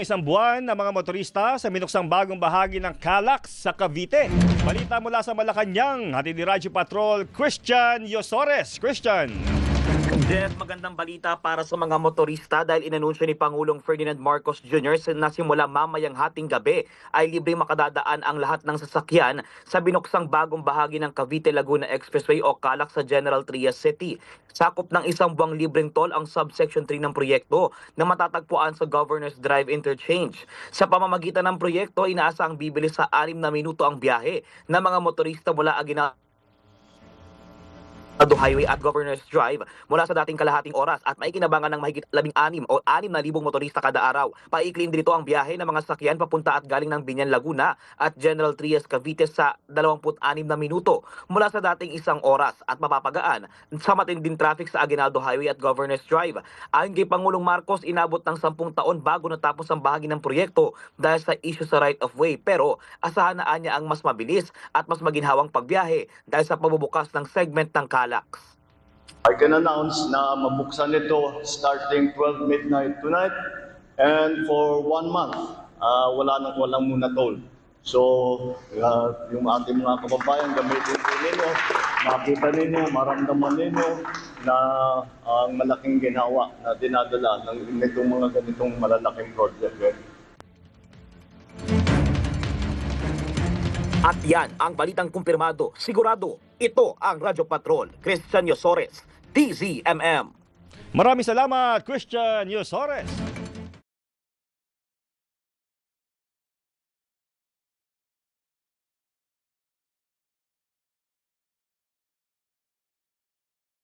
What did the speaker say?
Isang buwan ng mga motorista sa minuksang bagong bahagi ng Calax sa Cavite. Balita mula sa Malacanang, hatid ni Radyo Patrol Christian Yosores. Christian. Jeff, magandang balita para sa mga motorista dahil inanunsyo ni Pangulong Ferdinand Marcos Jr. na simula mamayang hating gabi ay libre makadadaan ang lahat ng sasakyan sa binuksang bagong bahagi ng Cavite-Laguna Expressway o Calax sa General Trias City. Sakop ng isang buwang libreng toll ang subsection 3 ng proyekto na matatagpuan sa Governor's Drive Interchange. Sa pamamagitan ng proyekto, inaasang bibilis sa 6 na minuto ang biyahe ng mga motorista mula Aguinaldo Highway at Governor's Drive mula sa dating kalahating oras at maikinabangan ng mahigit 16 o 6,000 motorista kada araw. Paiklin dito ang biyahe ng mga sakyan papunta at galing ng Biñan, Laguna at General Trias, Cavite sa 26 na minuto mula sa dating 1 oras at mapapagaan sa matinding traffic sa Aguinaldo Highway at Governor's Drive. Ayon kay Pangulong Marcos, inabot ng 10 taon bago natapos ang bahagi ng proyekto dahil sa issue sa right of way, pero asahan na niya ang mas mabilis at mas maginhawang pagbiyahe dahil sa pagbubukas ng segment ng Calax. I can announce na mabuksan ito starting 12 midnight tonight and for 1 month, walang muna toll. So, yung ating mga kababayan, gamitin po ninyo, makita ninyo, maramdaman ninyo na ang malaking ginawa na dinadala ng itong mga ganitong malalaking project. At yan ang balitang kumpirmado. Sigurado, ito ang Radyo Patrol. Christian Yosores, DZMM. Maraming salamat, Christian Yosores.